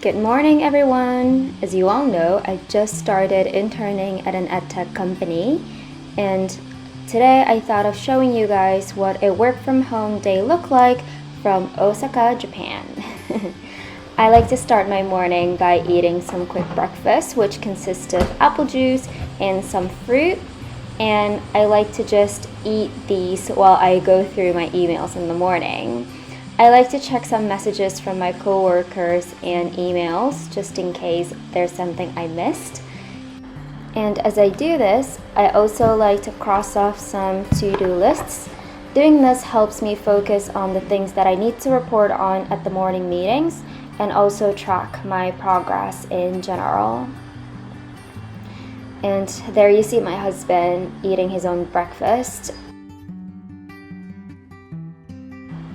Good morning, everyone. As you all know, I just started interning at an edtech company, and today I thought of showing you guys what a work-from-home day looked like from Osaka, Japan. I like to start my morning by eating some quick breakfast, which consists of apple juice and some fruit, and I like to just eat these while I go through my emails in the morning. I like to check some messages from my coworkers and emails just in case there's something I missed. And as I do this, I also like to cross off some to-do lists. Doing this helps me focus on the things that I need to report on at the morning meetings and also track my progress in general. And there you see my husband eating his own breakfast.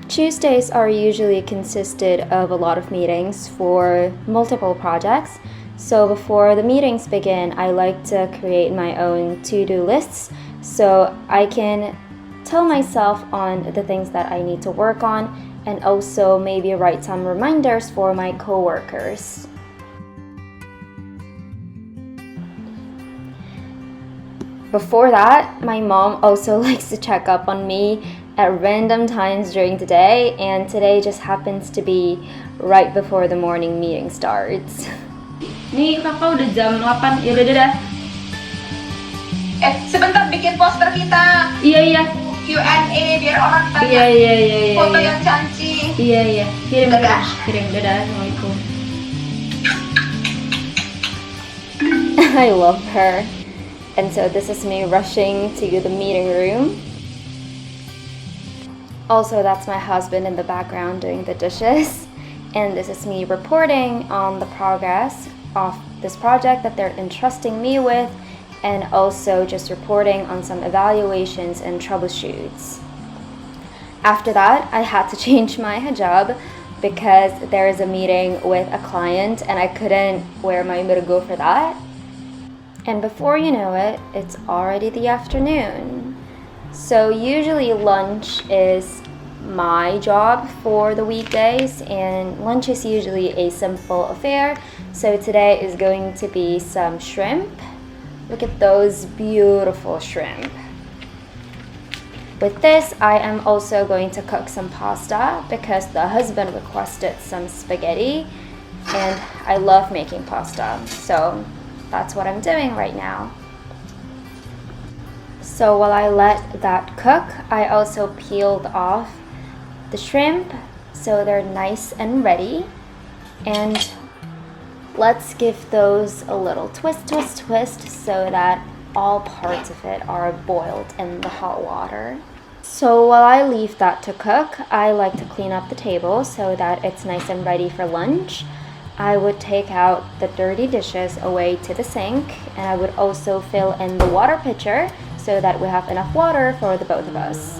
Tuesdays are usually consisted of a lot of meetings for multiple projects. So before the meetings begin, I like to create my own to-do lists so I can tell myself on the things that I need to work on and also maybe write some reminders for my coworkers. Before that, my mom also likes to check up on me at random times during the day, and today just happens to be right before the morning meeting starts. Nih kakak udah jam 8, yaudah dadah. Sebentar bikin poster kita. Iya. Q&A biar orang tanya. Iya. Foto yang cantik. Iya. Kirim dadah. Assalamualaikum. I love her. And so this is me rushing to the meeting room. Also, that's my husband in the background doing the dishes. And this is me reporting on the progress of this project that they're entrusting me with, and also just reporting on some evaluations and troubleshoots. After that, I had to change my hijab because there is a meeting with a client and I couldn't wear my murgo for that. And before you know it, it's already the afternoon. So usually lunch is my job for the weekdays, and lunch is usually a simple affair. So today is going to be some shrimp. Look at those beautiful shrimp. With this, I am also going to cook some pasta because the husband requested some spaghetti, and I love making pasta. So that's what I'm doing right now. So while I let that cook, I also peeled off the shrimp so they're nice and ready. And let's give those a little twist so that all parts of it are boiled in the hot water. So while I leave that to cook, I like to clean up the table so that it's nice and ready for lunch. I would take out the dirty dishes away to the sink, and I would also fill in the water pitcher so that we have enough water for the both of us.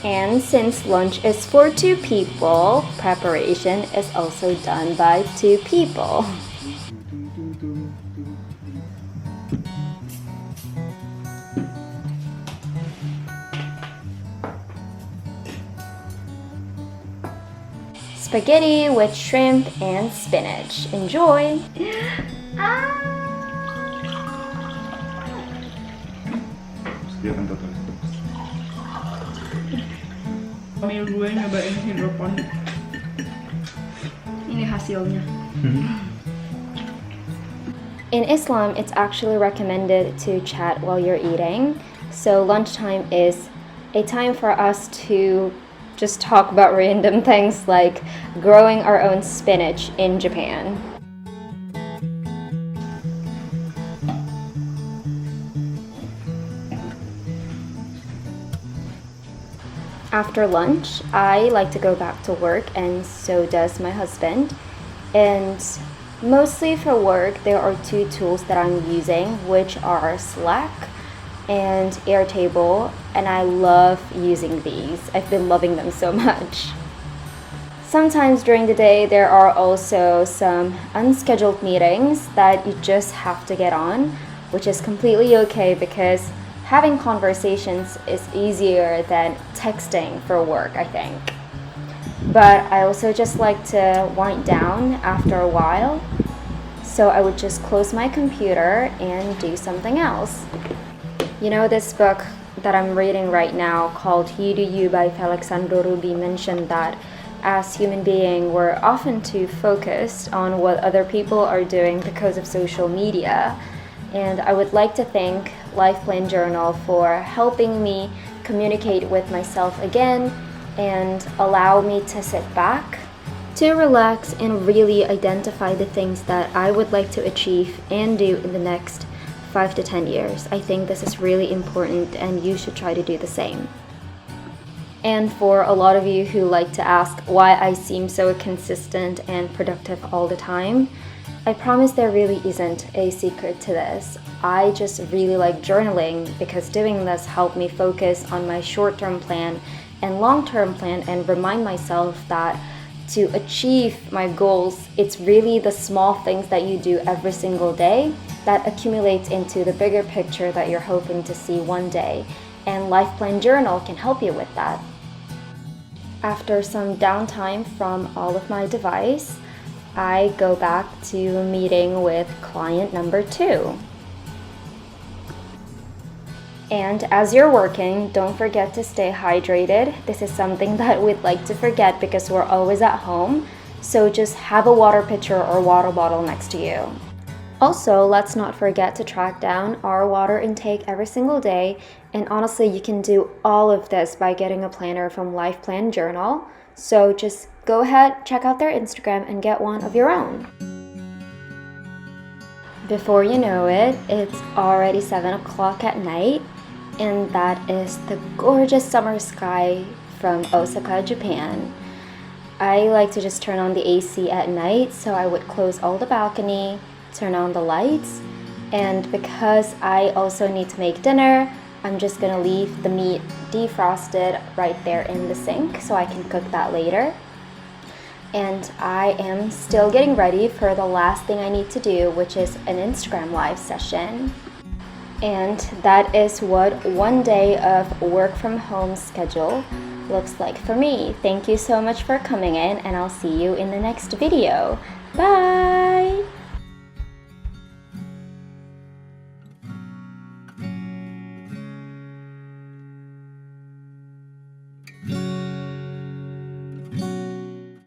And since lunch is for 2 people, preparation is also done by 2 people. Spaghetti with shrimp and spinach. Enjoy! Ambil gue nyobain hidroponik. Ini hasilnya. In Islam, it's actually recommended to chat while you're eating. So lunchtime is a time for us to just talk about random things like growing our own spinach in Japan. After lunch, I like to go back to work, and so does my husband. And mostly for work, there are 2 tools that I'm using, which are Slack and Airtable, and I love using these. I've been loving them so much. Sometimes during the day, there are also some unscheduled meetings that you just have to get on, which is completely okay because having conversations is easier than texting for work, I think. but I also just like to wind down after a while. So I would just close my computer and do something else. You know, this book that I'm reading right now called You Do You by Alexandro Ruby mentioned that as human beings, we're often too focused on what other people are doing because of social media. And I would like to thank Life Plan Journal for helping me communicate with myself again and allow me to sit back, to relax and really identify the things that I would like to achieve and do in the next 5 to 10 years. I think this is really important and you should try to do the same. And for a lot of you who like to ask why I seem so consistent and productive all the time, I promise there really isn't a secret to this. I just really like journaling because doing this helped me focus on my short-term plan and long-term plan and remind myself that to achieve my goals, it's really the small things that you do every single day that accumulates into the bigger picture that you're hoping to see one day. And Life Plan Journal can help you with that. After some downtime from all of my device, I go back to meeting with client number 2. And as you're working, don't forget to stay hydrated. This is something that we'd like to forget because we're always at home. So just have a water pitcher or water bottle next to you. Also, let's not forget to track down our water intake every single day. And honestly, you can do all of this by getting a planner from Life Plan Journal. So just go ahead, check out their Instagram and get one of your own. Before you know it, it's already 7 o'clock at night, and that is the gorgeous summer sky from Osaka, Japan. I like to just turn on the AC at night, so I would close all the balcony, turn on the lights, and because I also need to make dinner, I'm just gonna leave the meat defrosted right there in the sink so I can cook that later. And I am still getting ready for the last thing I need to do, which is an Instagram live session. And that is what one day of work from home schedule looks like for me. Thank you so much for coming in, and I'll see you in the next video. Bye!